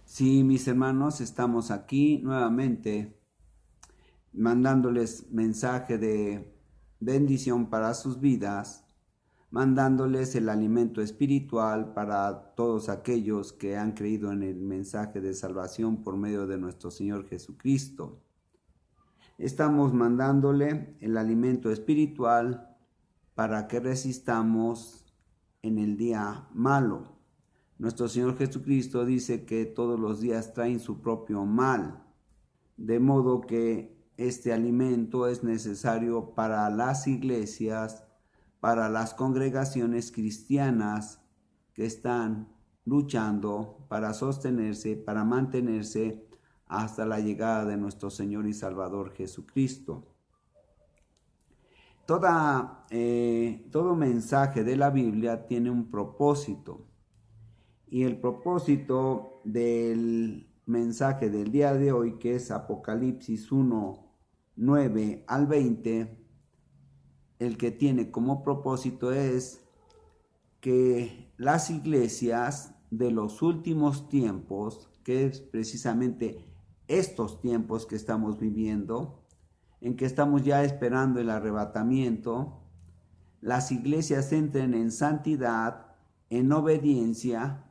Sí, mis hermanos, estamos aquí nuevamente mandándoles mensaje de bendición para sus vidas, mandándoles el alimento espiritual para todos aquellos que han creído en el mensaje de salvación por medio de nuestro Señor Jesucristo. Estamos mandándole el alimento espiritual para que resistamos en el día malo. Nuestro Señor Jesucristo dice que todos los días traen su propio mal, de modo que este alimento es necesario para las iglesias, para las congregaciones cristianas que están luchando para sostenerse, para mantenerse hasta la llegada de nuestro Señor y Salvador Jesucristo. Todo mensaje de la Biblia tiene un propósito. Y el propósito del mensaje del día de hoy, que es Apocalipsis 1, 9 al 20, el que tiene como propósito es que las iglesias de los últimos tiempos, que es precisamente estos tiempos que estamos viviendo, en que estamos ya esperando el arrebatamiento, las iglesias entren en santidad, en obediencia,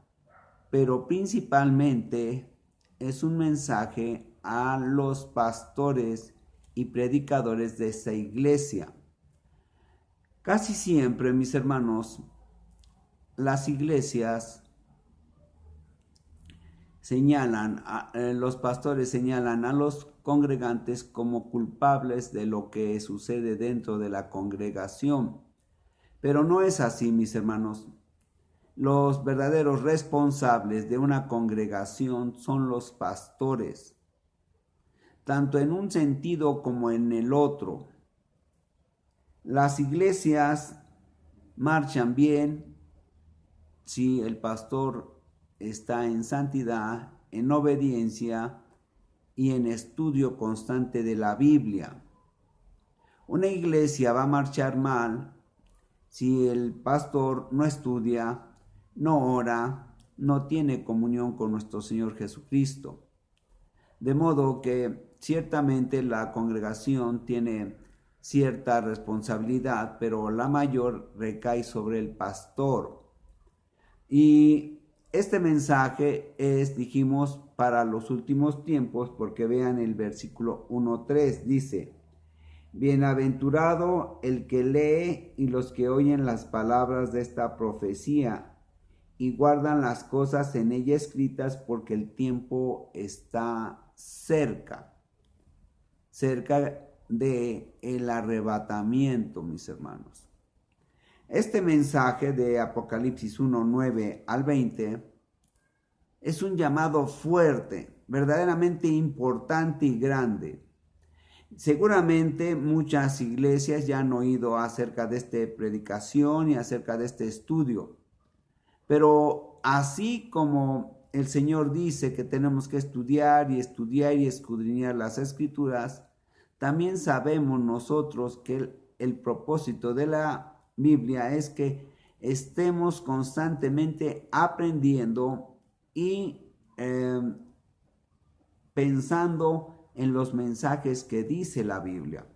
pero principalmente es un mensaje a los pastores y predicadores de esta iglesia. Casi siempre, mis hermanos, las iglesias los pastores señalan a los congregantes como culpables de lo que sucede dentro de la congregación. Pero no es así, mis hermanos. Los verdaderos responsables de una congregación son los pastores, tanto en un sentido como en el otro. Las iglesias marchan bien si el pastor está en santidad, en obediencia y en estudio constante de la Biblia. Una iglesia va a marchar mal si el pastor no estudia, no ora, no tiene comunión con nuestro Señor Jesucristo. De modo que ciertamente la congregación tiene cierta responsabilidad, pero la mayor recae sobre el pastor. Y este mensaje es, dijimos, para los últimos tiempos, porque vean el versículo 1:3, dice: Bienaventurado el que lee y los que oyen las palabras de esta profecía y guardan las cosas en ella escritas, porque el tiempo está cerca de el arrebatamiento, mis hermanos. Este mensaje de Apocalipsis 1, 9 al 20 es un llamado fuerte, verdaderamente importante y grande. Seguramente muchas iglesias ya han oído acerca de esta predicación y acerca de este estudio. Pero así como el Señor dice que tenemos que estudiar y escudriñar las Escrituras, también sabemos nosotros que el propósito de la Biblia es que estemos constantemente aprendiendo y pensando en los mensajes que dice la Biblia.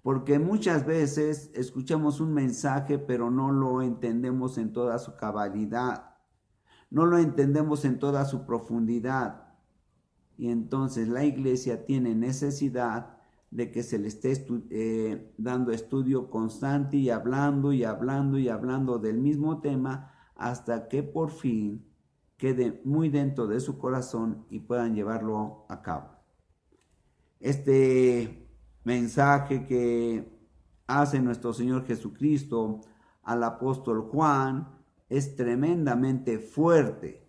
Porque muchas veces escuchamos un mensaje pero no lo entendemos en toda su cabalidad, no lo entendemos en toda su profundidad. Y entonces la iglesia tiene necesidad de que se le esté dando estudio constante y hablando del mismo tema hasta que por fin quede muy dentro de su corazón y puedan llevarlo a cabo. Este mensaje que hace nuestro Señor Jesucristo al apóstol Juan es tremendamente fuerte,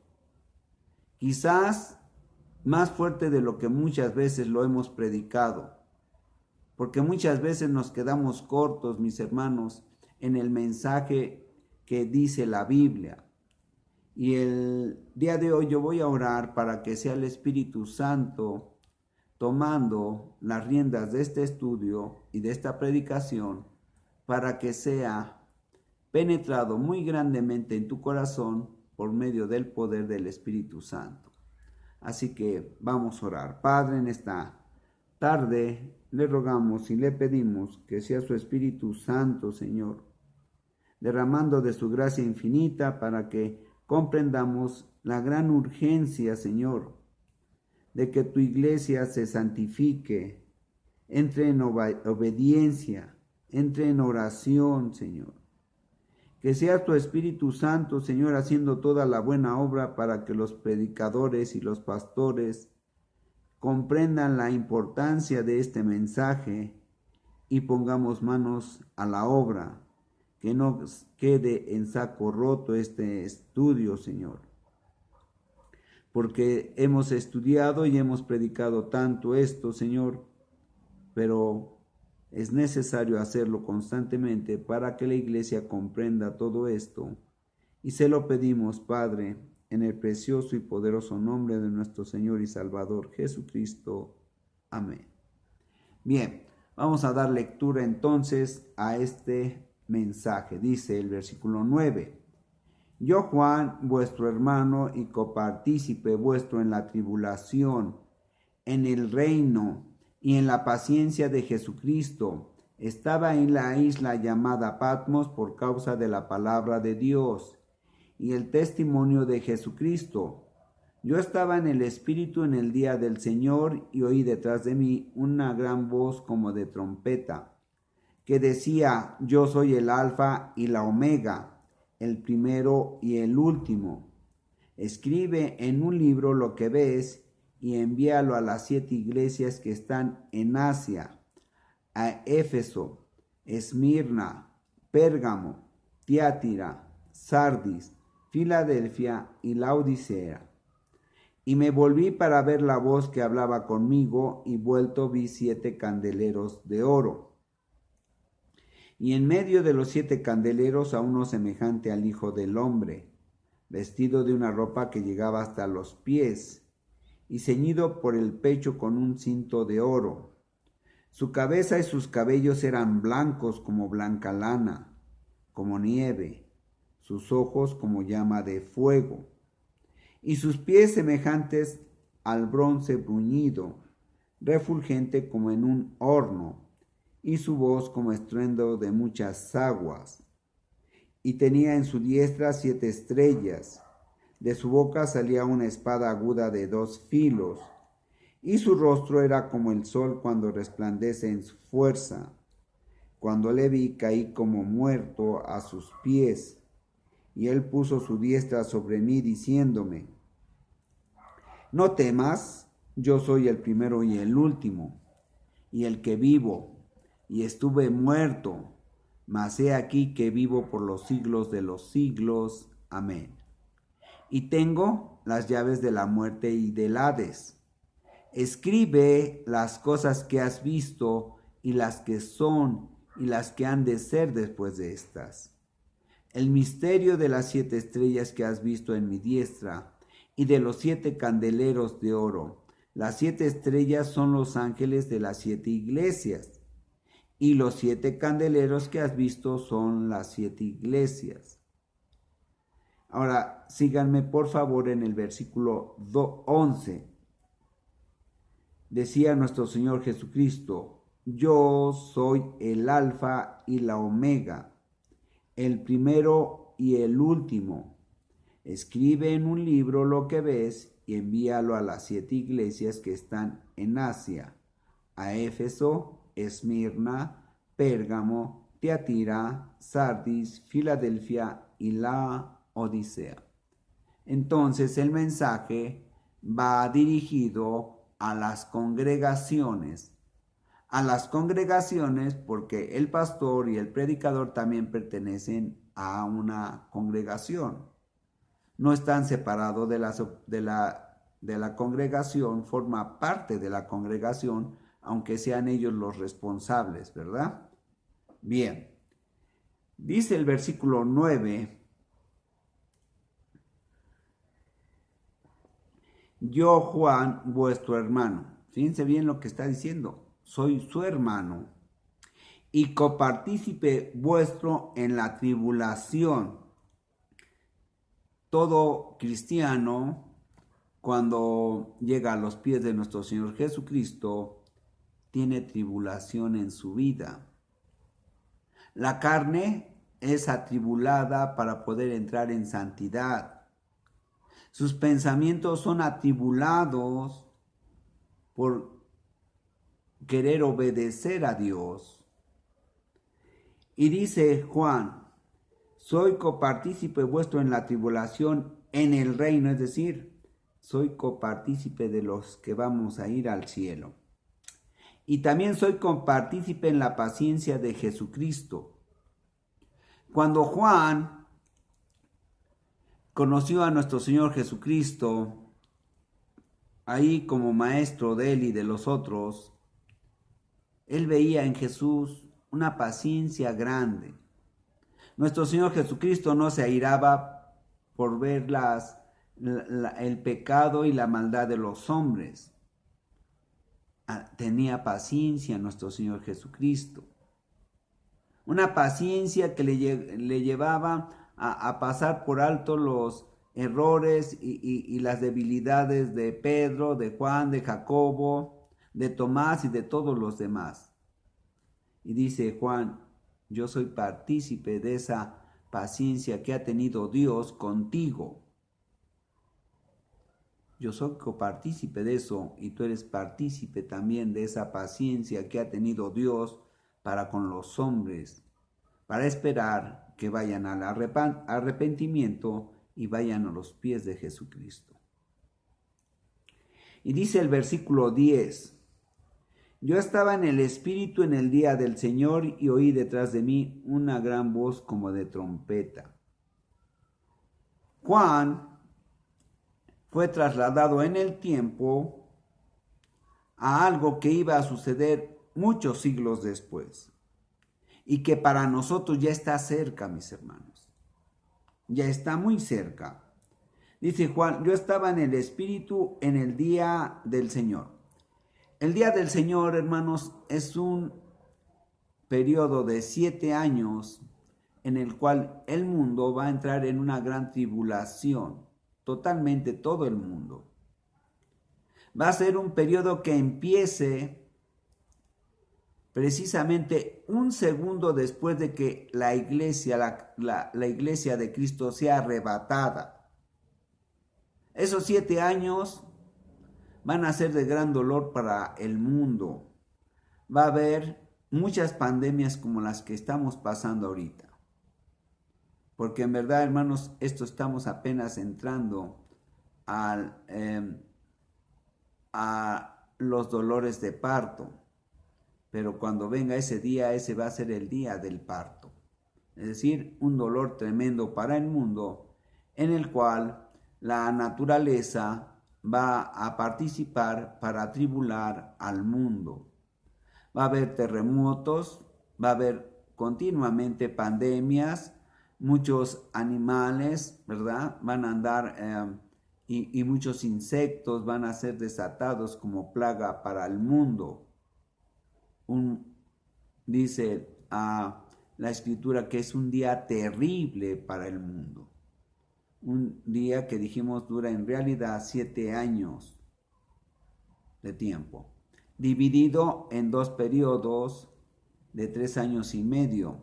quizás más fuerte de lo que muchas veces lo hemos predicado, porque muchas veces nos quedamos cortos, mis hermanos, en el mensaje que dice la Biblia. Y el día de hoy yo voy a orar para que sea el Espíritu Santo tomando las riendas de este estudio y de esta predicación, para que sea penetrado muy grandemente en tu corazón por medio del poder del Espíritu Santo. Así que vamos a orar. Padre, en esta tarde le rogamos y le pedimos que sea su Espíritu Santo, Señor, derramando de su gracia infinita para que comprendamos la gran urgencia, Señor, de que tu iglesia se santifique, entre en obediencia, entre en oración, Señor. Que sea tu Espíritu Santo, Señor, haciendo toda la buena obra para que los predicadores y los pastores comprendan la importancia de este mensaje y pongamos manos a la obra. Que no quede en saco roto este estudio, Señor. Porque hemos estudiado y hemos predicado tanto esto, Señor, pero es necesario hacerlo constantemente para que la iglesia comprenda todo esto. Y se lo pedimos, Padre, en el precioso y poderoso nombre de nuestro Señor y Salvador Jesucristo. Amén. Bien, vamos a dar lectura entonces a este mensaje. Dice el versículo 9. Yo, Juan, vuestro hermano y copartícipe vuestro en la tribulación, en el reino y en la paciencia de Jesucristo, estaba en la isla llamada Patmos por causa de la palabra de Dios y el testimonio de Jesucristo. Yo estaba en el Espíritu en el día del Señor y oí detrás de mí una gran voz como de trompeta, que decía: yo soy el Alfa y la Omega, el primero y el último. Escribe en un libro lo que ves y envíalo a las 7 iglesias que están en Asia, a Éfeso, Esmirna, Pérgamo, Tiatira, Sardis, Filadelfia y Laodicea. Y me volví para ver la voz que hablaba conmigo, y vuelto vi 7 candeleros de oro. Y en medio de los 7 candeleros a uno semejante al Hijo del Hombre, vestido de una ropa que llegaba hasta los pies, y ceñido por el pecho con un cinto de oro. Su cabeza y sus cabellos eran blancos como blanca lana, como nieve, sus ojos como llama de fuego, y sus pies semejantes al bronce bruñido, refulgente como en un horno, y su voz como estruendo de muchas aguas. Y tenía en su diestra 7 estrellas, de su boca salía una espada aguda de 2 filos, y su rostro era como el sol cuando resplandece en su fuerza. Cuando le vi, caí como muerto a sus pies, y él puso su diestra sobre mí, diciéndome: no temas, yo soy el primero y el último, y el que vivo, y estuve muerto, mas he aquí que vivo por los siglos de los siglos. Amén. Y tengo las llaves de la muerte y del Hades. Escribe las cosas que has visto, y las que son, y las que han de ser después de estas. El misterio de las 7 estrellas que has visto en mi diestra, y de los 7 candeleros de oro. Las 7 estrellas son los ángeles de las 7 iglesias, y los 7 candeleros que has visto son las 7 iglesias. Ahora, síganme por favor en el versículo 11. Decía nuestro Señor Jesucristo: yo soy el Alfa y la Omega, el primero y el último. Escribe en un libro lo que ves y envíalo a las 7 iglesias que están en Asia, a Éfeso, Esmirna, Pérgamo, Tiatira, Sardis, Filadelfia y Laodicea. Entonces el mensaje va dirigido a las congregaciones. A las congregaciones porque el pastor y el predicador también pertenecen a una congregación. No están separados de la congregación, forma parte de la congregación, aunque sean ellos los responsables, ¿verdad? Bien, dice el versículo 9: yo, Juan, vuestro hermano. Fíjense bien lo que está diciendo: soy su hermano y copartícipe vuestro en la tribulación. Todo cristiano cuando llega a los pies de nuestro Señor Jesucristo, tiene tribulación en su vida. La carne es atribulada para poder entrar en santidad. Sus pensamientos son atribulados por querer obedecer a Dios. Y dice Juan, soy copartícipe vuestro en la tribulación en el reino, es decir, soy copartícipe de los que vamos a ir al cielo. Y también soy copartícipe en la paciencia de Jesucristo. Cuando Juan conoció a nuestro Señor Jesucristo, ahí como maestro de él y de los otros, él veía en Jesús una paciencia grande. Nuestro Señor Jesucristo no se airaba por ver el pecado y la maldad de los hombres. Tenía paciencia nuestro Señor Jesucristo. Una paciencia que le llevaba a pasar por alto los errores y las debilidades de Pedro, de Juan, de Jacobo, de Tomás y de todos los demás. Y dice Juan, yo soy partícipe de esa paciencia que ha tenido Dios contigo. Yo soy copartícipe de eso y tú eres partícipe también de esa paciencia que ha tenido Dios para con los hombres, para esperar que vayan al arrepentimiento y vayan a los pies de Jesucristo. Y dice el versículo 10, yo estaba en el Espíritu en el día del Señor y oí detrás de mí una gran voz como de trompeta. Juan fue trasladado en el tiempo a algo que iba a suceder muchos siglos después y que para nosotros ya está cerca, mis hermanos. Ya está muy cerca. Dice Juan, yo estaba en el Espíritu en el día del Señor. El día del Señor, hermanos, es un periodo de 7 años en el cual el mundo va a entrar en una gran tribulación, totalmente todo el mundo. Va a ser un periodo que empiece precisamente un segundo después de que la iglesia, la iglesia de Cristo sea arrebatada. Esos 7 años van a ser de gran dolor para el mundo. Va a haber muchas pandemias como las que estamos pasando ahorita. Porque en verdad, hermanos, esto estamos apenas entrando a los dolores de parto. Pero cuando venga ese día, ese va a ser el día del parto. Es decir, un dolor tremendo para el mundo en el cual la naturaleza va a participar para atribular al mundo. Va a haber terremotos, va a haber continuamente pandemias, muchos animales, ¿verdad? Van a andar y muchos insectos van a ser desatados como plaga para el mundo. Dice la Escritura que es un día terrible para el mundo. Un día que dijimos dura en realidad 7 años de tiempo, dividido en 2 periodos de 3 años y medio.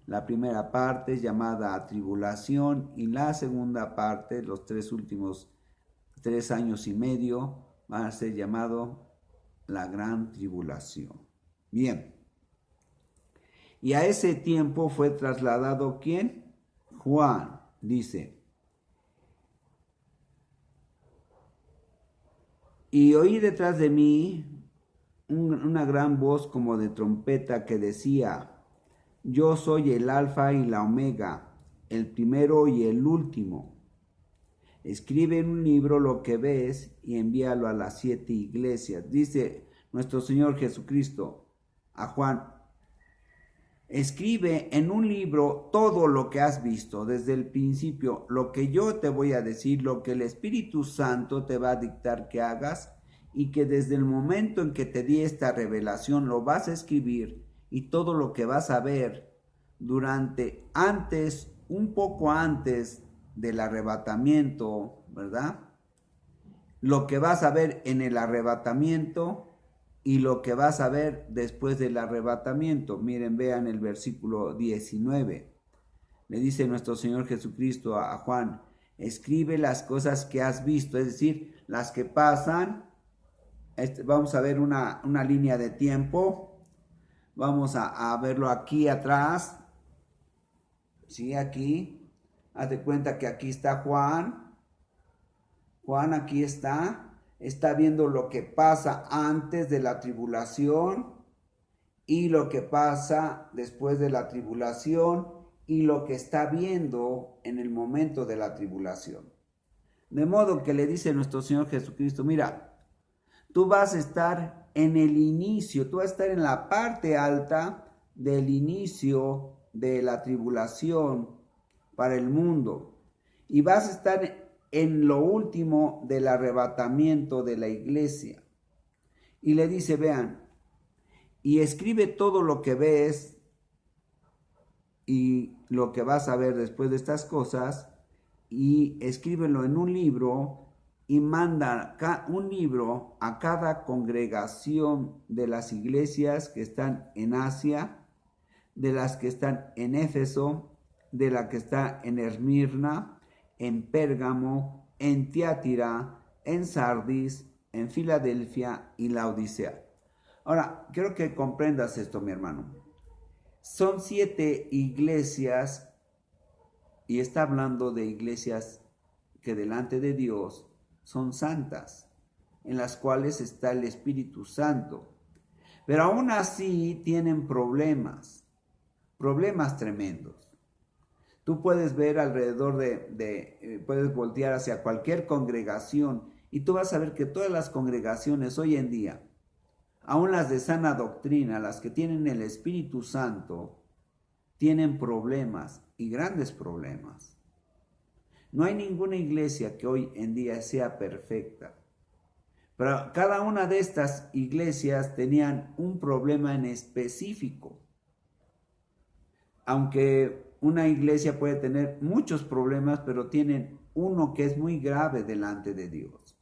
La primera parte es llamada tribulación y la segunda parte, los 3 últimos 3 años y medio, va a ser llamado la gran tribulación. Bien. Y a ese tiempo fue trasladado ¿quién? Juan, dice. Y oí detrás de mí una gran voz como de trompeta que decía, yo soy el alfa y la omega, el primero y el último. Escribe en un libro lo que ves y envíalo a las 7 iglesias. Dice nuestro Señor Jesucristo a Juan, escribe en un libro todo lo que has visto desde el principio, lo que yo te voy a decir, lo que el Espíritu Santo te va a dictar que hagas y que desde el momento en que te di esta revelación lo vas a escribir y todo lo que vas a ver un poco antes del arrebatamiento, ¿verdad? lo que vas a ver en el arrebatamiento y lo que vas a ver después del arrebatamiento. Miren, vean el versículo 19. Le dice nuestro Señor Jesucristo a Juan, escribe las cosas que has visto, es decir, las que pasan. Vamos a ver una línea de tiempo. Vamos a verlo aquí atrás. Sí, aquí. Haz de cuenta que aquí está Juan. Juan aquí está viendo lo que pasa antes de la tribulación y lo que pasa después de la tribulación y lo que está viendo en el momento de la tribulación. De modo que le dice nuestro Señor Jesucristo, mira, tú vas a estar en el inicio, tú vas a estar en la parte alta del inicio de la tribulación para el mundo y vas a estar en lo último del arrebatamiento de la iglesia. Y le dice, vean, y escribe todo lo que ves y lo que vas a ver después de estas cosas, y escríbelo en un libro y manda un libro a cada congregación de las iglesias que están en Asia, de las que están en Éfeso, de la que está en Esmirna, en Pérgamo, en Tiatira, en Sardis, en Filadelfia y Laodicea. Ahora, quiero que comprendas esto, mi hermano. Son 7 iglesias y está hablando de iglesias que delante de Dios son santas, en las cuales está el Espíritu Santo. Pero aún así tienen problemas tremendos. Tú puedes ver alrededor puedes voltear hacia cualquier congregación y tú vas a ver que todas las congregaciones hoy en día, aún las de sana doctrina, las que tienen el Espíritu Santo, tienen problemas y grandes problemas. No hay ninguna iglesia que hoy en día sea perfecta. Pero cada una de estas iglesias tenían un problema en específico. Aunque una iglesia puede tener muchos problemas, pero tienen uno que es muy grave delante de Dios.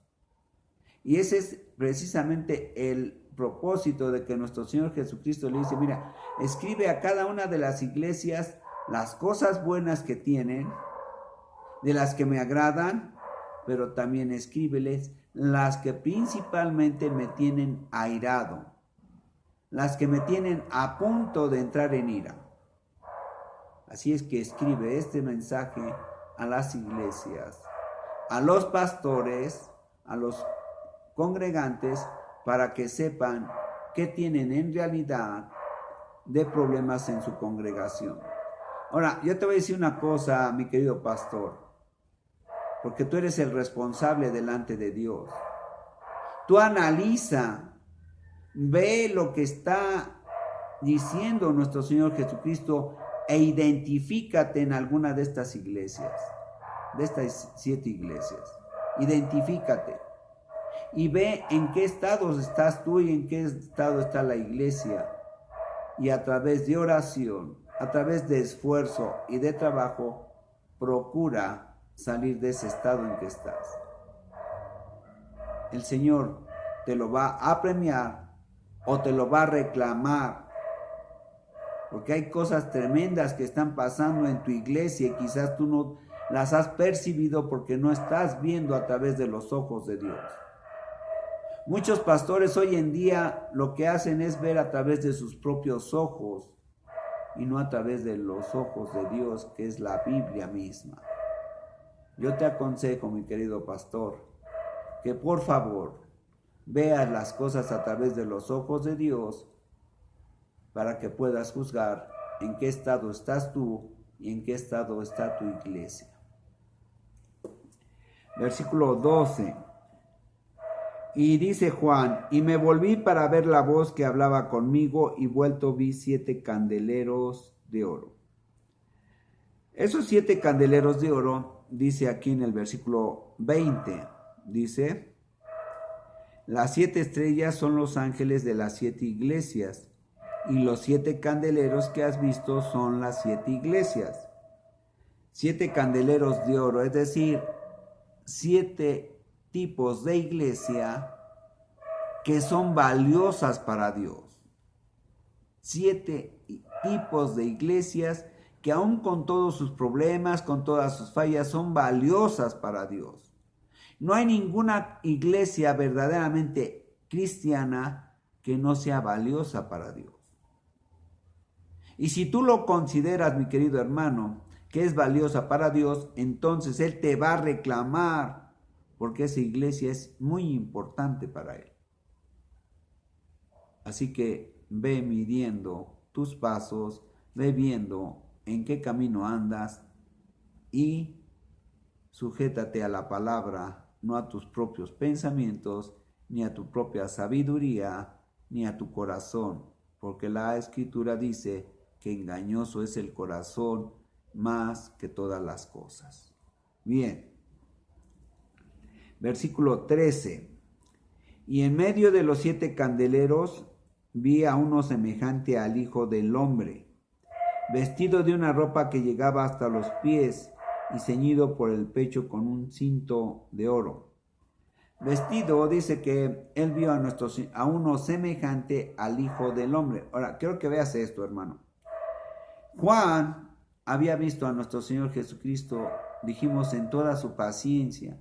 Y ese es precisamente el propósito de que nuestro Señor Jesucristo le dice, mira, escribe a cada una de las iglesias las cosas buenas que tienen, de las que me agradan, pero también escríbeles las que principalmente me tienen airado, las que me tienen a punto de entrar en ira. Así es que escribe este mensaje a las iglesias, a los pastores, a los congregantes, para que sepan qué tienen en realidad de problemas en su congregación. Ahora, yo te voy a decir una cosa, mi querido pastor, porque tú eres el responsable delante de Dios. Tú analiza, ve lo que está diciendo nuestro Señor Jesucristo e identifícate en alguna de estas iglesias, de estas 7 iglesias. Identifícate y ve en qué estado estás tú y en qué estado está la iglesia. Y a través de oración, a través de esfuerzo y de trabajo, procura salir de ese estado en que estás. El Señor te lo va a premiar o te lo va a reclamar, porque hay cosas tremendas que están pasando en tu iglesia y quizás tú no las has percibido porque no estás viendo a través de los ojos de Dios. Muchos pastores hoy en día lo que hacen es ver a través de sus propios ojos y no a través de los ojos de Dios, que es la Biblia misma. Yo te aconsejo, mi querido pastor, que por favor veas las cosas a través de los ojos de Dios para que puedas juzgar en qué estado estás tú y en qué estado está tu iglesia. Versículo 12. Y dice Juan, y me volví para ver la voz que hablaba conmigo, y vuelto vi 7 candeleros de oro. Esos 7 candeleros de oro, dice aquí en el versículo 20, dice, las 7 estrellas son los ángeles de las 7 iglesias, y los 7 candeleros que has visto son las 7 iglesias. 7 candeleros de oro, es decir, 7 tipos de iglesia que son valiosas para Dios. 7 tipos de iglesias que aún con todos sus problemas, con todas sus fallas, son valiosas para Dios. No hay ninguna iglesia verdaderamente cristiana que no sea valiosa para Dios. Y si tú lo consideras, mi querido hermano, que es valiosa para Dios, entonces Él te va a reclamar, porque esa iglesia es muy importante para Él. Así que ve midiendo tus pasos, ve viendo en qué camino andas y sujétate a la palabra, no a tus propios pensamientos, ni a tu propia sabiduría, ni a tu corazón, porque la Escritura dice que engañoso es el corazón más que todas las cosas. Bien, versículo 13. Y en medio de los 7 candeleros vi a uno semejante al Hijo del Hombre, vestido de una ropa que llegaba hasta los pies y ceñido por el pecho con un cinto de oro. Vestido, dice que él vio a uno semejante al Hijo del Hombre. Ahora, quiero que veas esto, hermano. Juan había visto a nuestro Señor Jesucristo, dijimos, en toda su paciencia,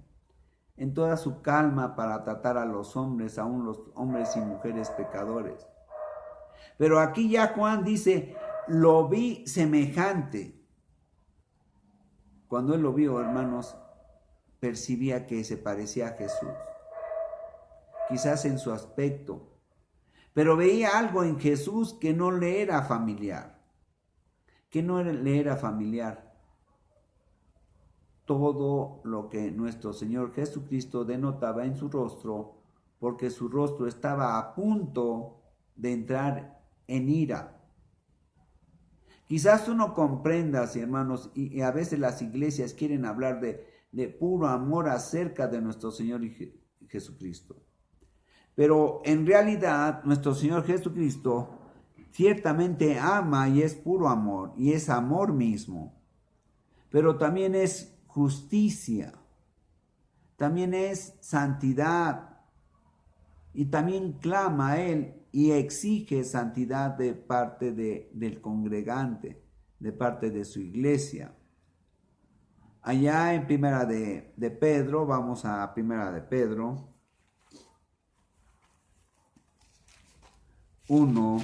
en toda su calma para tratar a los hombres, aún los hombres y mujeres pecadores. Pero aquí ya Juan dice, lo vi semejante. Cuando él lo vio, hermanos, percibía que se parecía a Jesús, quizás en su aspecto, pero veía algo en Jesús que no le era familiar, todo lo que nuestro Señor Jesucristo denotaba en su rostro, porque su rostro estaba a punto de entrar en ira. Quizás tú no comprendas, hermanos, y a veces las iglesias quieren hablar de puro amor acerca de nuestro Señor Jesucristo. Pero en realidad nuestro Señor Jesucristo ciertamente ama y es puro amor, y es amor mismo. Pero también es justicia, también es santidad, y también clama a Él y exige santidad de parte del congregante, de parte de su iglesia. Allá en Primera de Pedro, vamos a Primera de Pedro 1,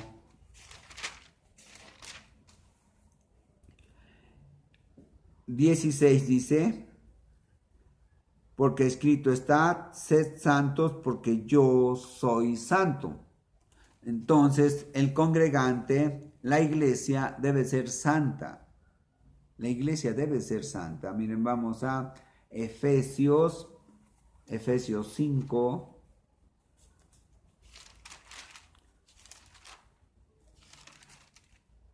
16 dice, porque escrito está, sed santos porque yo soy santo. Entonces el congregante, la iglesia debe ser santa. La iglesia debe ser santa. Miren, vamos a Efesios 5.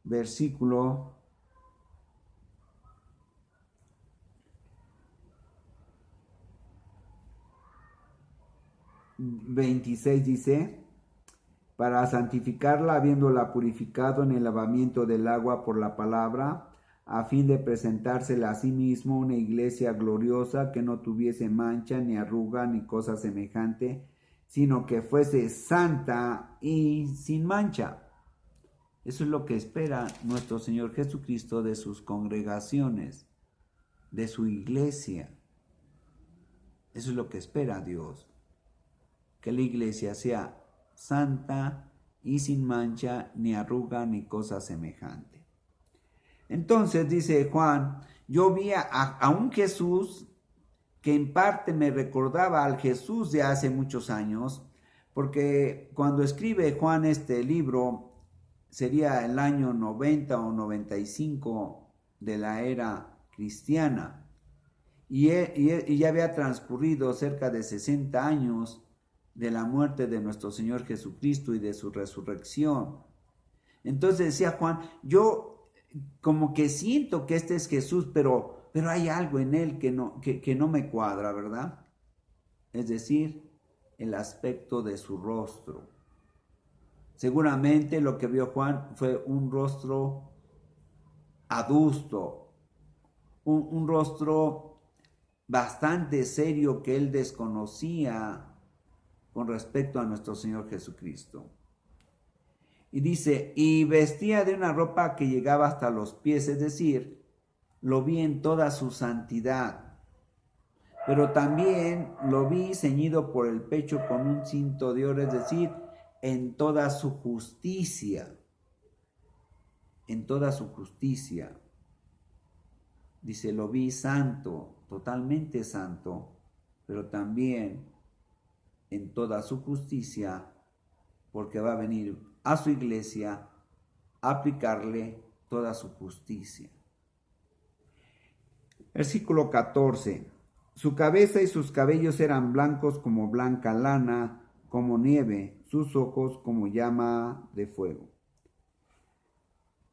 Versículo 26 dice, para santificarla, habiéndola purificado en el lavamiento del agua por la palabra, a fin de presentársela a sí mismo una iglesia gloriosa que no tuviese mancha, ni arruga, ni cosa semejante, sino que fuese santa y sin mancha. Eso es lo que espera nuestro Señor Jesucristo de sus congregaciones, de su iglesia. Eso es lo que espera Dios, que la iglesia sea santa y sin mancha, ni arruga, ni cosa semejante. Entonces dice Juan, yo vi a un Jesús que en parte me recordaba al Jesús de hace muchos años, porque cuando escribe Juan este libro, sería el año 90 o 95 de la era cristiana, y ya había transcurrido cerca de 60 años de la muerte de nuestro Señor Jesucristo y de su resurrección. Entonces decía Juan, yo como que siento que este es Jesús, pero hay algo en él que no me cuadra, ¿verdad? Es decir, el aspecto de su rostro. Seguramente lo que vio Juan fue un rostro adusto, un rostro bastante serio que él desconocía con respecto a nuestro Señor Jesucristo. Y dice, y vestía de una ropa que llegaba hasta los pies, es decir, lo vi en toda su santidad, pero también lo vi ceñido por el pecho con un cinto de oro, es decir, en toda su justicia, en toda su justicia. Dice, lo vi santo, totalmente santo, pero también en toda su justicia, porque va a venir a su iglesia a aplicarle toda su justicia. Versículo 14. Su cabeza y sus cabellos eran blancos como blanca lana, como nieve, sus ojos como llama de fuego.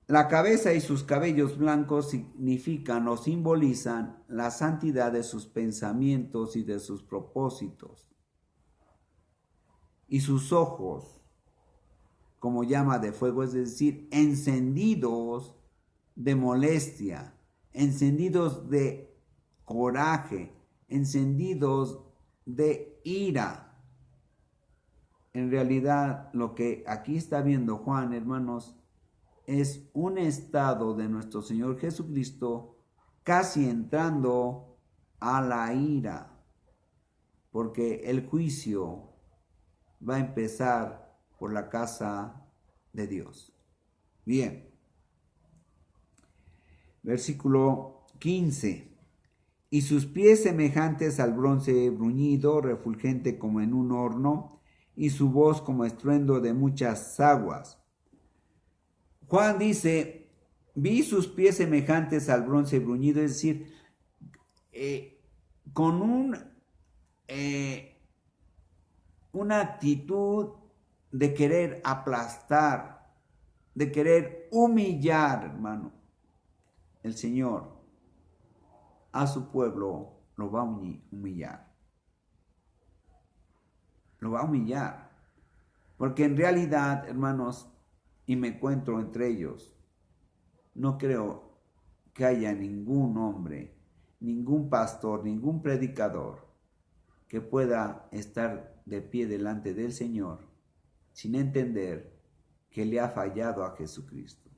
La cabeza y sus cabellos blancos significan o simbolizan la santidad de sus pensamientos y de sus propósitos. Y sus ojos como llama de fuego, es decir, encendidos de molestia, encendidos de coraje, encendidos de ira. En realidad, lo que aquí está viendo Juan, hermanos, es un estado de nuestro Señor Jesucristo casi entrando a la ira, porque el juicio va a empezar por la casa de Dios. Bien. Versículo 15. Y sus pies semejantes al bronce bruñido, refulgente como en un horno, y su voz como estruendo de muchas aguas. Juan dice, vi sus pies semejantes al bronce bruñido, es decir, con una actitud de querer aplastar, de querer humillar, hermano. El Señor a su pueblo lo va a humillar. Lo va a humillar. Porque en realidad, hermanos, y me encuentro entre ellos, no creo que haya ningún hombre, ningún pastor, ningún predicador que pueda estar de pie delante del Señor sin entender que le ha fallado a Jesucristo.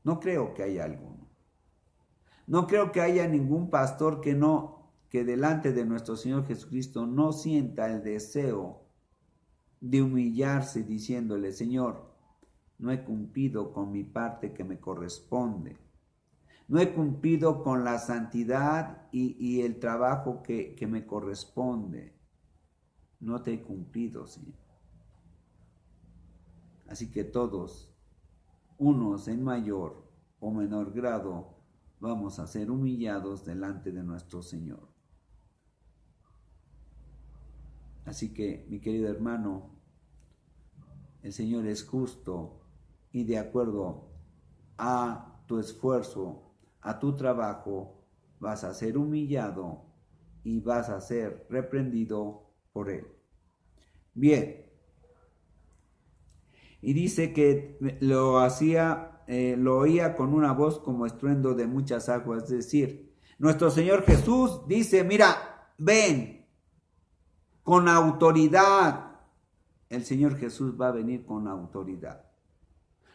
No creo que haya alguno. No creo que haya ningún pastor que delante de nuestro Señor Jesucristo no sienta el deseo de humillarse diciéndole, Señor, no he cumplido con mi parte que me corresponde. No he cumplido con la santidad y el trabajo que me corresponde. No te he cumplido, Señor. Así que todos, unos en mayor o menor grado, vamos a ser humillados delante de nuestro Señor. Así que, mi querido hermano, el Señor es justo y de acuerdo a tu esfuerzo, a tu trabajo, vas a ser humillado y vas a ser reprendido por Él. Bien. Y dice que lo oía con una voz como estruendo de muchas aguas. Es decir, nuestro Señor Jesús dice, mira, ven, con autoridad. El Señor Jesús va a venir con autoridad.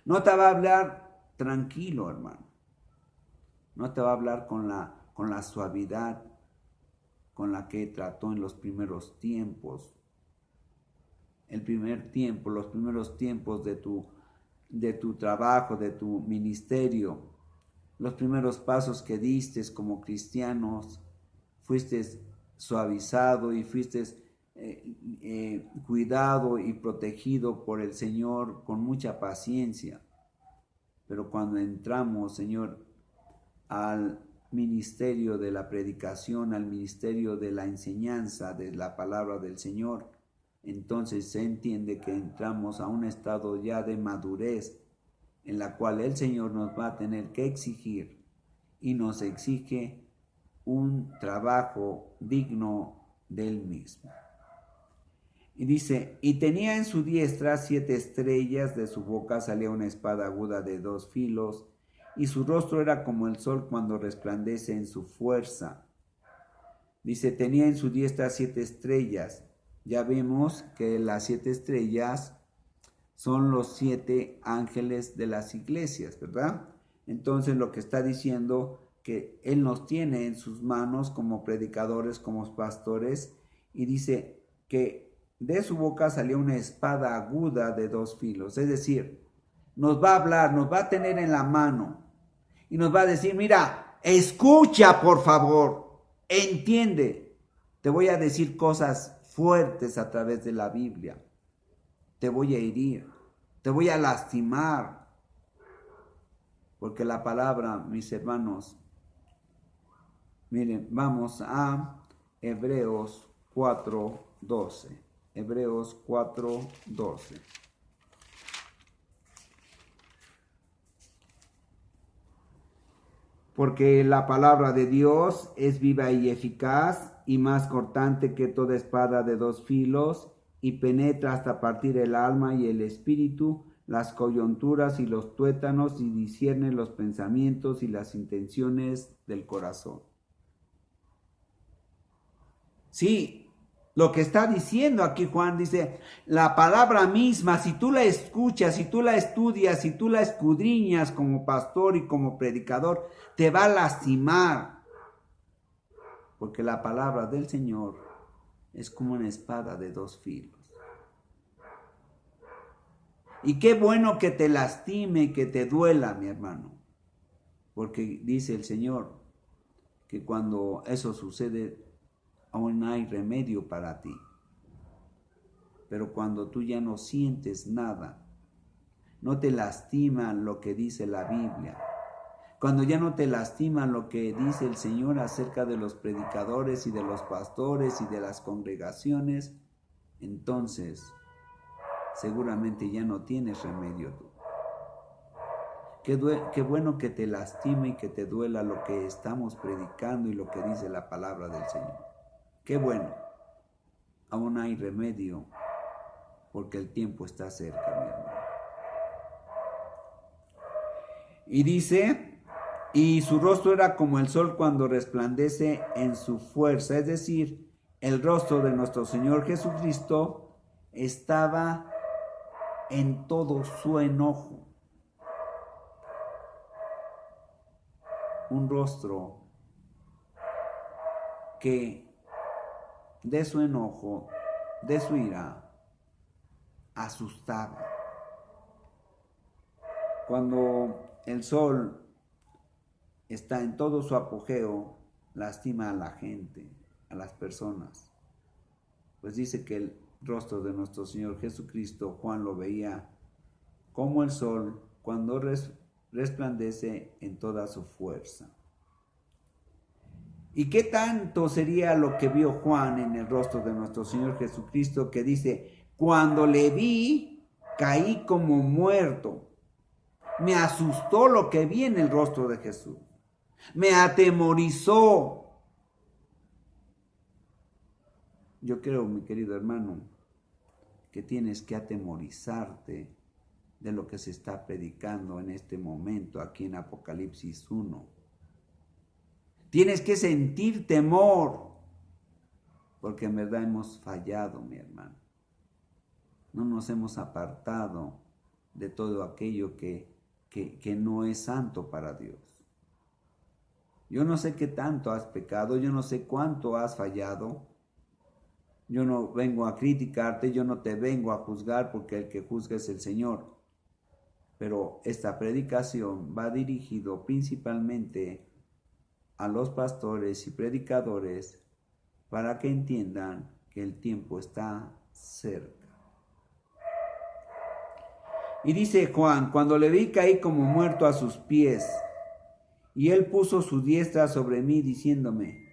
No te va a hablar tranquilo, hermano. No te va a hablar con la suavidad con la que trató en los primeros tiempos. Los primeros tiempos de tu trabajo, de tu ministerio, los primeros pasos que diste como cristianos, fuiste suavizado y fuiste cuidado y protegido por el Señor con mucha paciencia. Pero cuando entramos, Señor, al ministerio de la predicación, al ministerio de la enseñanza de la palabra del Señor, entonces se entiende que entramos a un estado ya de madurez en la cual el Señor nos va a tener que exigir y nos exige un trabajo digno de Él mismo. Y dice, y tenía en su diestra 7 estrellas, de su boca salía una espada aguda de 2 filos, y su rostro era como el sol cuando resplandece en su fuerza. Dice, tenía en su diestra 7 estrellas. Ya vemos que las 7 estrellas son los 7 ángeles de las iglesias, ¿verdad? Entonces lo que está diciendo que Él nos tiene en sus manos como predicadores, como pastores, y dice que de su boca salió una espada aguda de 2 filos, es decir, nos va a hablar, nos va a tener en la mano y nos va a decir, mira, escucha por favor, entiende, te voy a decir cosas fuertes a través de la Biblia, te voy a herir, te voy a lastimar, porque la palabra, mis hermanos, miren, vamos a Hebreos 4:12. Hebreos 4:12. Porque la palabra de Dios es viva y eficaz y más cortante que toda espada de 2 filos y penetra hasta partir el alma y el espíritu, las coyunturas y los tuétanos y discierne los pensamientos y las intenciones del corazón. Sí, lo que está diciendo aquí Juan dice, la palabra misma, si tú la escuchas, si tú la estudias, si tú la escudriñas como pastor y como predicador, te va a lastimar. Porque la palabra del Señor es como una espada de 2 filos. Y qué bueno que te lastime, que te duela, mi hermano. Porque dice el Señor que cuando eso sucede, aún hay remedio para ti. Pero cuando tú ya no sientes nada, no te lastima lo que dice la Biblia, cuando ya no te lastima lo que dice el Señor acerca de los predicadores y de los pastores y de las congregaciones, entonces seguramente ya no tienes remedio tú. Qué bueno que te lastime y que te duela lo que estamos predicando y lo que dice la palabra del Señor. Qué bueno. Aún hay remedio porque el tiempo está cerca, mi hermano. Y dice, y su rostro era como el sol cuando resplandece en su fuerza, es decir, el rostro de nuestro Señor Jesucristo estaba en todo su enojo. Un rostro que de su enojo, de su ira, asustaba. Cuando el sol está en todo su apogeo, lastima a la gente, a las personas. Pues dice que el rostro de nuestro Señor Jesucristo, Juan lo veía como el sol cuando resplandece en toda su fuerza. ¿Y qué tanto sería lo que vio Juan en el rostro de nuestro Señor Jesucristo, que dice, cuando le vi, caí como muerto? Me asustó lo que vi en el rostro de Jesús. Me atemorizó. Yo creo, mi querido hermano, que tienes que atemorizarte de lo que se está predicando en este momento aquí en Apocalipsis 1. Tienes que sentir temor, porque en verdad hemos fallado, mi hermano. No nos hemos apartado de todo aquello que no es santo para Dios. Yo no sé qué tanto has pecado, yo no sé cuánto has fallado. Yo no vengo a criticarte, yo no te vengo a juzgar, porque el que juzga es el Señor. Pero esta predicación va dirigido principalmente a los pastores y predicadores para que entiendan que el tiempo está cerca. Y dice Juan, cuando le vi caí como muerto a sus pies, y él puso su diestra sobre mí diciéndome,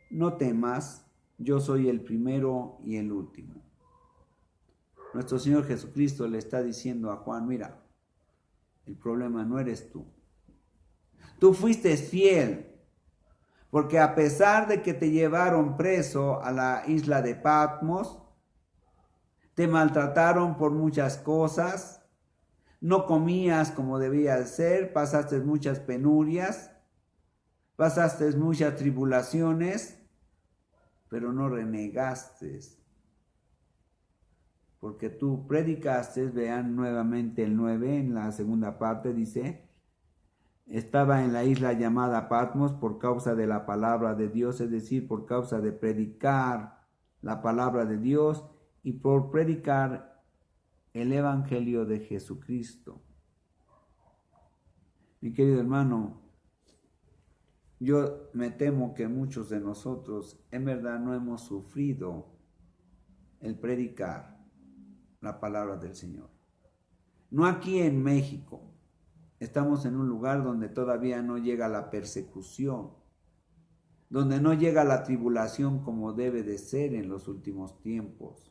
no temas, yo soy el primero y el último. Nuestro Señor Jesucristo le está diciendo a Juan, mira, el problema no eres tú. Tú fuiste fiel, porque a pesar de que te llevaron preso a la isla de Patmos, te maltrataron por muchas cosas, no comías como debías ser, pasaste muchas penurias, pasaste muchas tribulaciones, pero no renegaste, porque tú predicaste. Vean nuevamente el 9 en la segunda parte, dice: estaba en la isla llamada Patmos por causa de la palabra de Dios, es decir, por causa de predicar la palabra de Dios y por predicar el evangelio de Jesucristo. Mi querido hermano, yo me temo que muchos de nosotros en verdad no hemos sufrido el predicar la palabra del Señor. No aquí en México. Estamos en un lugar donde todavía no llega la persecución, donde no llega la tribulación como debe de ser en los últimos tiempos.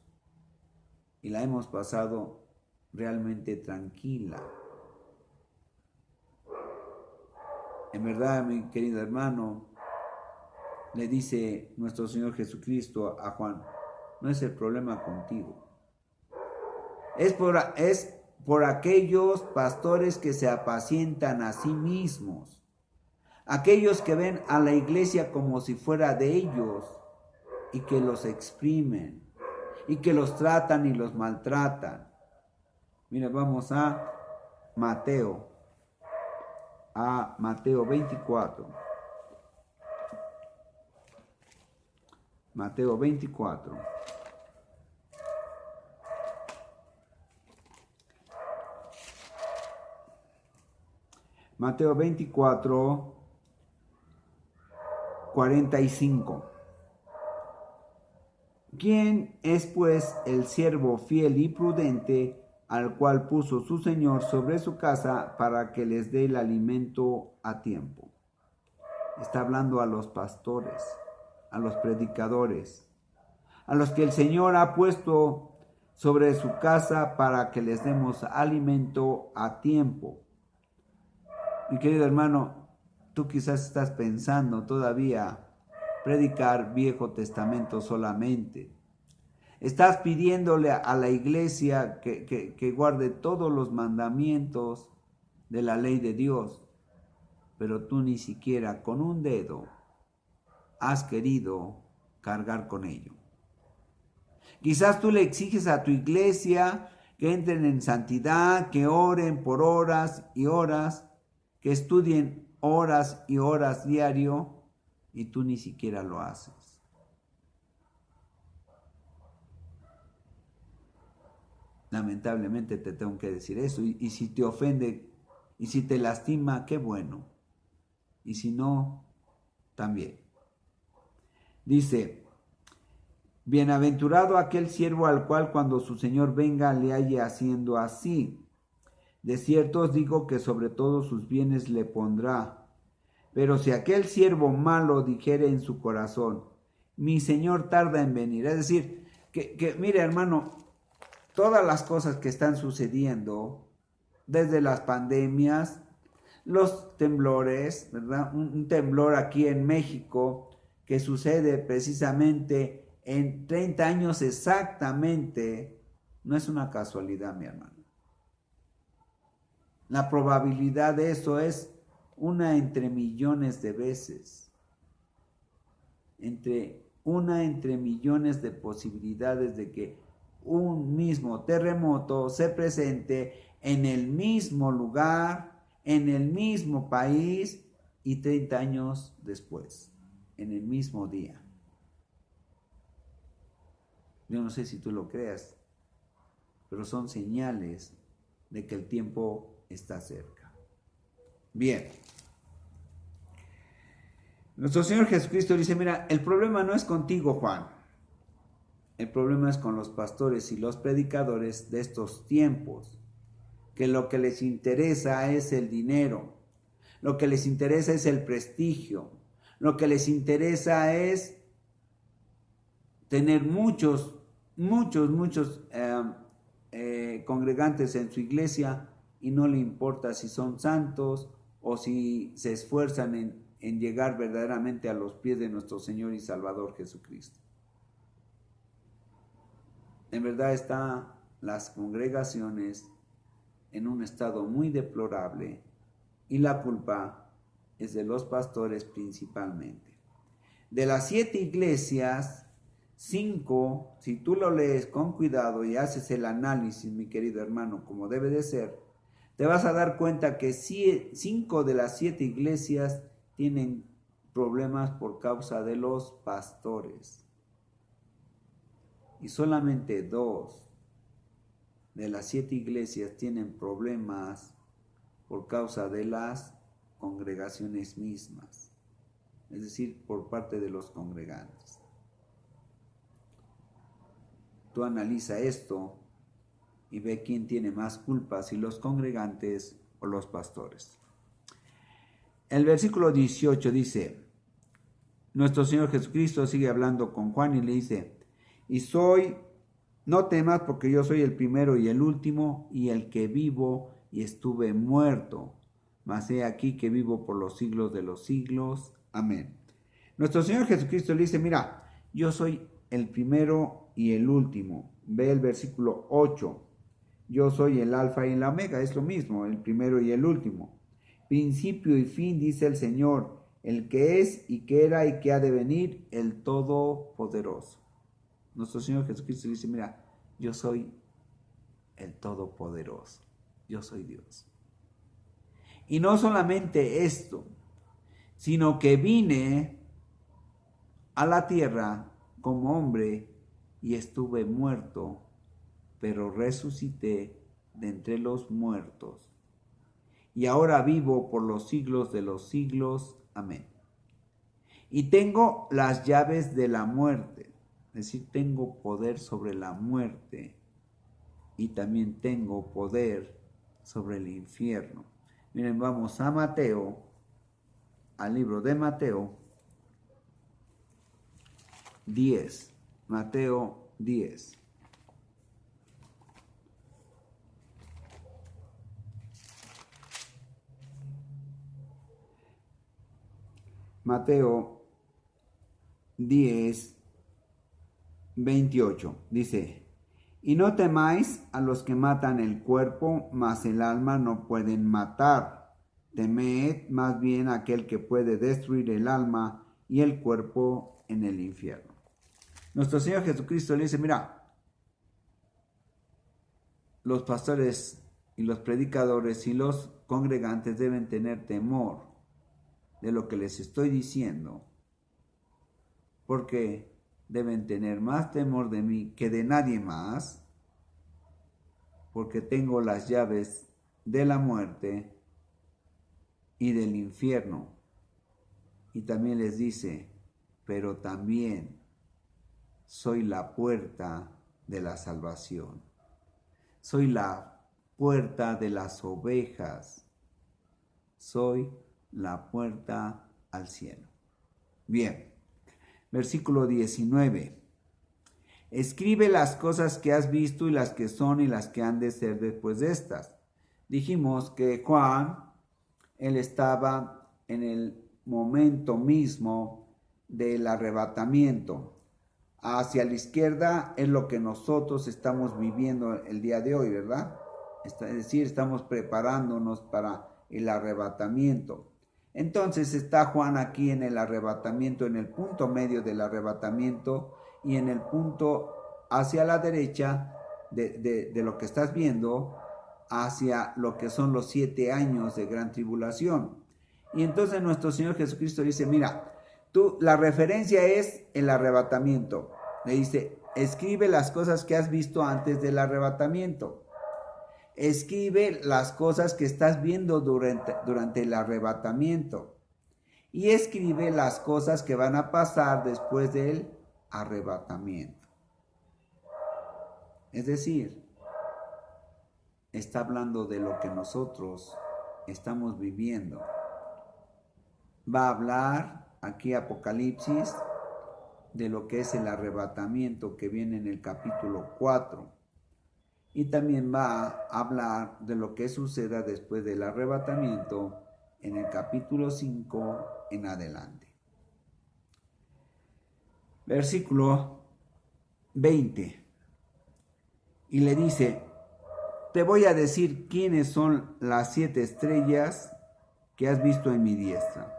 Y la hemos pasado realmente tranquila. En verdad, mi querido hermano, le dice nuestro Señor Jesucristo a Juan: no es el problema contigo. Es por aquellos pastores que se apacientan a sí mismos. Aquellos que ven a la iglesia como si fuera de ellos y que los exprimen y que los tratan y los maltratan. Mira, vamos a Mateo 24. Mateo 24. Mateo 24, 45. ¿Quién es pues el siervo fiel y prudente al cual puso su Señor sobre su casa para que les dé el alimento a tiempo? Está hablando a los pastores, a los predicadores, a los que el Señor ha puesto sobre su casa para que les demos alimento a tiempo. Mi querido hermano, tú quizás estás pensando todavía predicar Viejo Testamento solamente. Estás pidiéndole a la iglesia que guarde todos los mandamientos de la ley de Dios, pero tú ni siquiera con un dedo has querido cargar con ello. Quizás tú le exiges a tu iglesia que entren en santidad, que oren por horas y horas, que estudien horas y horas diario, y tú ni siquiera lo haces. Lamentablemente te tengo que decir eso, y si te ofende y si te lastima, qué bueno, y si no, también. Dice: bienaventurado aquel siervo al cual cuando su Señor venga le halle haciendo así. De cierto os digo que sobre todos sus bienes le pondrá. Pero si aquel siervo malo dijere en su corazón: mi Señor tarda en venir. Es decir, que mire, hermano, todas las cosas que están sucediendo, desde las pandemias, los temblores, ¿verdad? Un temblor aquí en México que sucede precisamente en 30 años exactamente, no es una casualidad, mi hermano. La probabilidad de eso es una entre millones de veces. Entre millones de posibilidades de que un mismo terremoto se presente en el mismo lugar, en el mismo país y 30 años después, en el mismo día. Yo no sé si tú lo creas, pero son señales de que el tiempo está cerca. Bien. Nuestro Señor Jesucristo dice: mira, el problema no es contigo, Juan. El problema es con los pastores y los predicadores de estos tiempos, que lo que les interesa es el dinero, lo que les interesa es el prestigio, lo que les interesa es tener muchos congregantes en su iglesia, y no le importa si son santos o si se esfuerzan en llegar verdaderamente a los pies de nuestro Señor y Salvador Jesucristo. En verdad están las congregaciones en un estado muy deplorable, y la culpa es de los pastores principalmente. De las 7 iglesias 5, si tú lo lees con cuidado y haces el análisis, mi querido hermano, como debe de ser, te vas a dar cuenta que 5 de las 7 iglesias tienen problemas por causa de los pastores. Y solamente 2 de las 7 iglesias tienen problemas por causa de las congregaciones mismas, es decir, por parte de los congregantes. Tú analiza esto y ve quién tiene más culpa, si los congregantes o los pastores. El versículo 18 dice, nuestro Señor Jesucristo sigue hablando con Juan y le dice, no temas porque yo soy el primero y el último y el que vivo y estuve muerto, mas he aquí que vivo por los siglos de los siglos. Amén. Nuestro Señor Jesucristo le dice, mira, yo soy el primero y el último. Ve el versículo 8. Yo soy el alfa y el omega, es lo mismo, el primero y el último. Principio y fin, dice el Señor, el que es y que era y que ha de venir, el Todopoderoso. Nuestro Señor Jesucristo dice, mira, yo soy el Todopoderoso, yo soy Dios. Y no solamente esto, sino que vine a la tierra como hombre y estuve muerto, pero resucité de entre los muertos. Y ahora vivo por los siglos de los siglos. Amén. Y tengo las llaves de la muerte, es decir, tengo poder sobre la muerte y también tengo poder sobre el infierno. Miren, vamos a Mateo, al libro de Mateo 10. Mateo 10. Mateo 10, 28. Dice, y no temáis a los que matan el cuerpo, mas el alma no pueden matar. Temed más bien a aquel que puede destruir el alma y el cuerpo en el infierno. Nuestro Señor Jesucristo le dice, mira, los pastores y los predicadores y los congregantes deben tener temor de lo que les estoy diciendo, porque deben tener más temor de mí que de nadie más, porque tengo las llaves de la muerte y del infierno. Y también les dice, pero también soy la puerta de la salvación. Soy la puerta de las ovejas. Soy la puerta al cielo. Bien, versículo 19. Escribe las cosas que has visto y las que son y las que han de ser después de estas. Dijimos que Juan, él estaba en el momento mismo del arrebatamiento. Hacia la izquierda es lo que nosotros estamos viviendo el día de hoy, ¿verdad? Es decir, estamos preparándonos para el arrebatamiento. Entonces está Juan aquí en el arrebatamiento, en el punto medio del arrebatamiento y en el punto hacia la derecha de lo que estás viendo, hacia lo que son los 7 años de gran tribulación. Y entonces nuestro Señor Jesucristo dice, mira, la referencia es el arrebatamiento. Le dice, escribe las cosas que has visto antes del arrebatamiento. Escribe las cosas que estás viendo durante el arrebatamiento. Y escribe las cosas que van a pasar después del arrebatamiento. Es decir, está hablando de lo que nosotros estamos viviendo. Va a hablar aquí Apocalipsis de lo que es el arrebatamiento que viene en el capítulo 4. Y también va a hablar de lo que suceda después del arrebatamiento en el capítulo 5 en adelante. Versículo 20. Y le dice, te voy a decir quiénes son las 7 estrellas que has visto en mi diestra.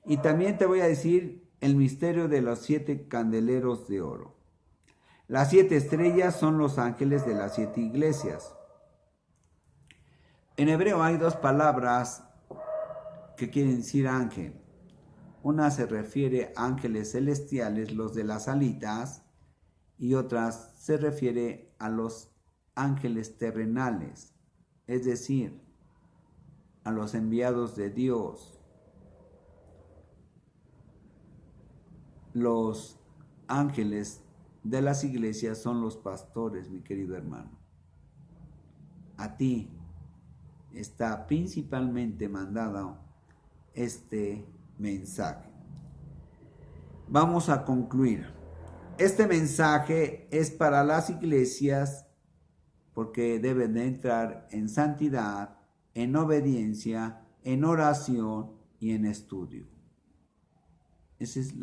Y también te voy a decir el misterio de los 7 candeleros de oro. Las 7 estrellas son los ángeles de las 7 iglesias. En hebreo hay 2 palabras que quieren decir ángel. Una se refiere a ángeles celestiales, los de las alitas, y otra se refiere a los ángeles terrenales, es decir, a los enviados de Dios. Los ángeles de las iglesias son los pastores, mi querido hermano. A ti está principalmente mandado este mensaje. Vamos a concluir. Este mensaje es para las iglesias porque deben de entrar en santidad, en obediencia, en oración y en estudio. Eso es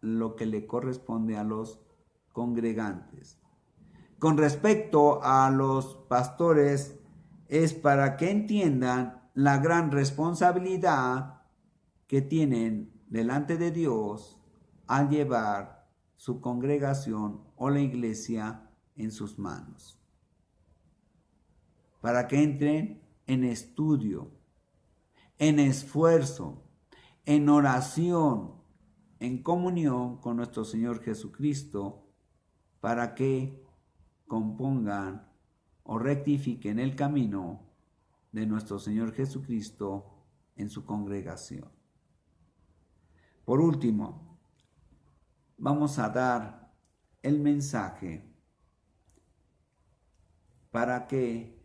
lo que le corresponde a los congregantes. Con respecto a los pastores, es para que entiendan la gran responsabilidad que tienen delante de Dios al llevar su congregación o la iglesia en sus manos. Para que entren en estudio, en esfuerzo, en oración, en comunión con nuestro Señor Jesucristo, para que compongan o rectifiquen el camino de nuestro Señor Jesucristo en su congregación. Por último, vamos a dar el mensaje para que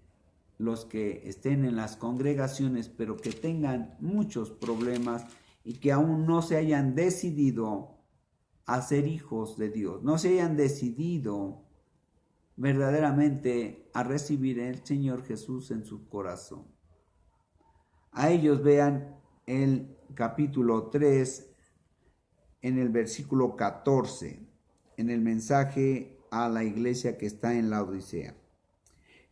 los que estén en las congregaciones, pero que tengan muchos problemas y que aún no se hayan decidido a ser hijos de Dios, no se hayan decidido verdaderamente a recibir al Señor Jesús en su corazón. A ellos vean el capítulo 3 en el versículo 14, en el mensaje a la iglesia que está en la Odisea.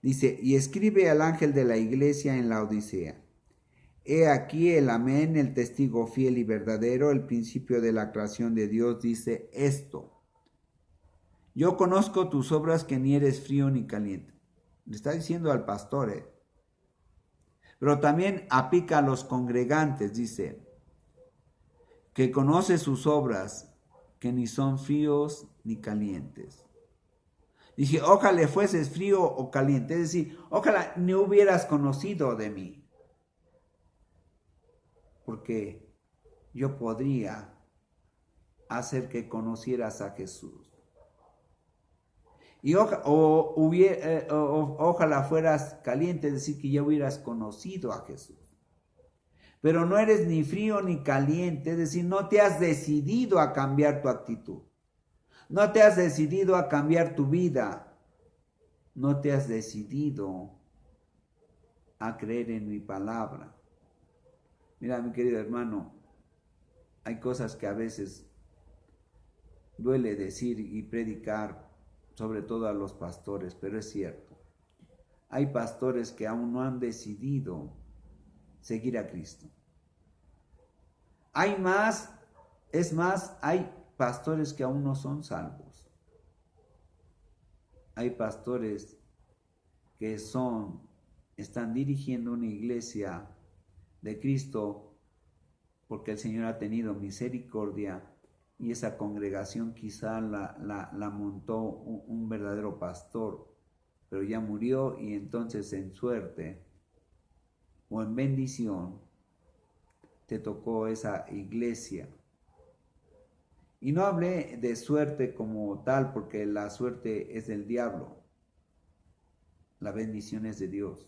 Dice, y escribe al ángel de la iglesia en la Odisea. He aquí el amén, el testigo fiel y verdadero, el principio de la creación de Dios, dice esto. Yo conozco tus obras, que ni eres frío ni caliente. Le está diciendo al pastor, Pero también aplica a los congregantes, dice, que conoce sus obras, que ni son fríos ni calientes. Dije, ojalá fueses frío o caliente, es decir, ojalá ni hubieras conocido de mí, porque yo podría hacer que conocieras a Jesús. Y ojalá fueras caliente, es decir, que ya hubieras conocido a Jesús. Pero no eres ni frío ni caliente, es decir, no te has decidido a cambiar tu actitud. No te has decidido a cambiar tu vida. No te has decidido a creer en mi palabra. Mira, mi querido hermano, hay cosas que a veces duele decir y predicar, sobre todo a los pastores, pero es cierto. Hay pastores que aún no han decidido seguir a Cristo. Hay más, es más, hay pastores que aún no son salvos. Hay pastores que están dirigiendo una iglesia de Cristo porque el Señor ha tenido misericordia y esa congregación quizá la montó un verdadero pastor, pero ya murió y entonces en suerte o en bendición te tocó esa iglesia. Y no hablé de suerte como tal, porque la suerte es del diablo. La bendición es de Dios.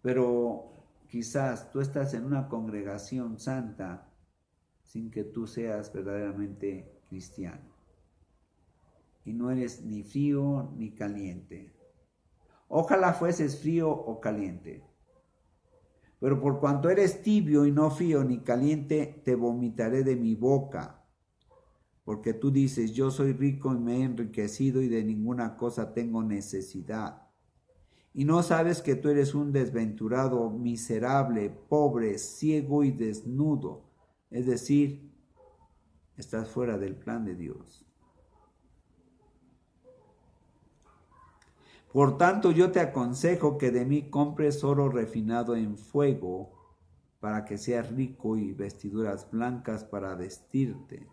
Pero quizás tú estás en una congregación santa sin que tú seas verdaderamente cristiano. Y no eres ni frío ni caliente. Ojalá fueses frío o caliente. Pero por cuanto eres tibio y no frío ni caliente, te vomitaré de mi boca. Porque tú dices, yo soy rico y me he enriquecido y de ninguna cosa tengo necesidad. Y no sabes que tú eres un desventurado, miserable, pobre, ciego y desnudo. Es decir, estás fuera del plan de Dios. Por tanto, yo te aconsejo que de mí compres oro refinado en fuego, para que seas rico, y vestiduras blancas para vestirte,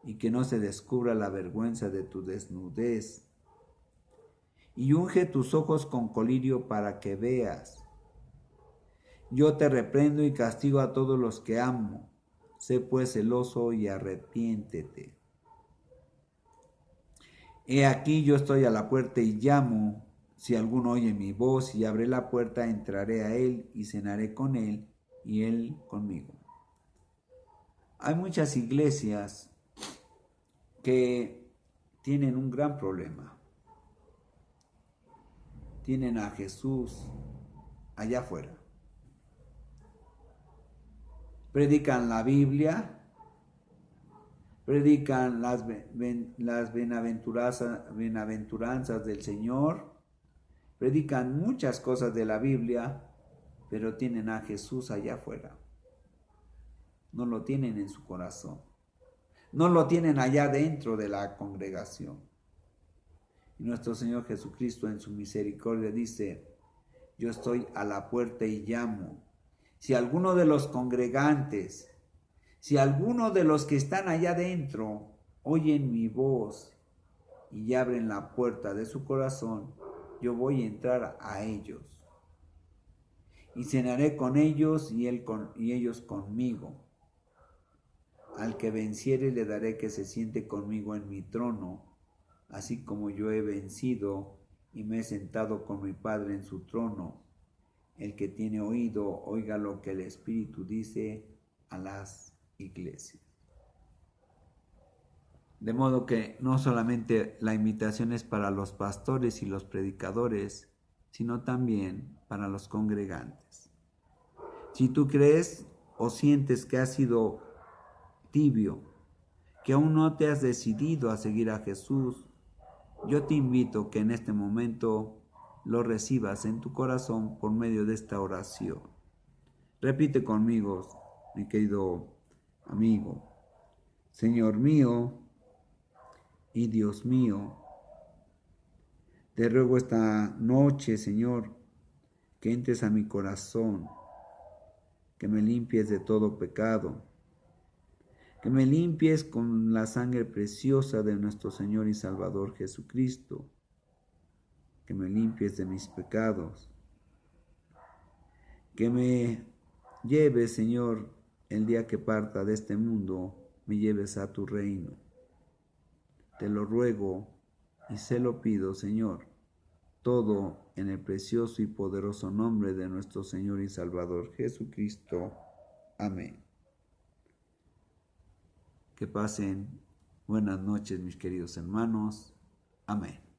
y que no se descubra la vergüenza de tu desnudez. Y unge tus ojos con colirio para que veas. Yo te reprendo y castigo a todos los que amo. Sé pues celoso y arrepiéntete. He aquí yo estoy a la puerta y llamo. Si alguno oye mi voz y abre la puerta, entraré a él y cenaré con él y él conmigo. Hay muchas iglesias que tienen un gran problema. Tienen a Jesús allá afuera. Predican la Biblia, predican las bienaventuranzas del Señor, predican muchas cosas de la Biblia, pero tienen a Jesús allá afuera. No lo tienen en su corazón. No lo tienen allá dentro de la congregación. Y nuestro Señor Jesucristo en su misericordia dice: yo estoy a la puerta y llamo. Si alguno de los congregantes, si alguno de los que están allá dentro oyen mi voz y abren la puerta de su corazón, yo voy a entrar a ellos. Y cenaré con ellos y ellos conmigo. Al que venciere le daré que se siente conmigo en mi trono, así como yo he vencido y me he sentado con mi Padre en su trono. El que tiene oído, oiga lo que el Espíritu dice a las iglesias. De modo que no solamente la invitación es para los pastores y los predicadores, sino también para los congregantes. Si tú crees o sientes que has sido tibio, que aún no te has decidido a seguir a Jesús, yo te invito que en este momento lo recibas en tu corazón por medio de esta oración. Repite conmigo, mi querido amigo: Señor mío y Dios mío, te ruego esta noche, Señor, que entres a mi corazón, que me limpies de todo pecado, que me limpies con la sangre preciosa de nuestro Señor y Salvador Jesucristo, que me limpies de mis pecados, que me lleves, Señor, el día que parta de este mundo, me lleves a tu reino. Te lo ruego y se lo pido, Señor, todo en el precioso y poderoso nombre de nuestro Señor y Salvador Jesucristo. Amén. Que pasen buenas noches, mis queridos hermanos. Amén.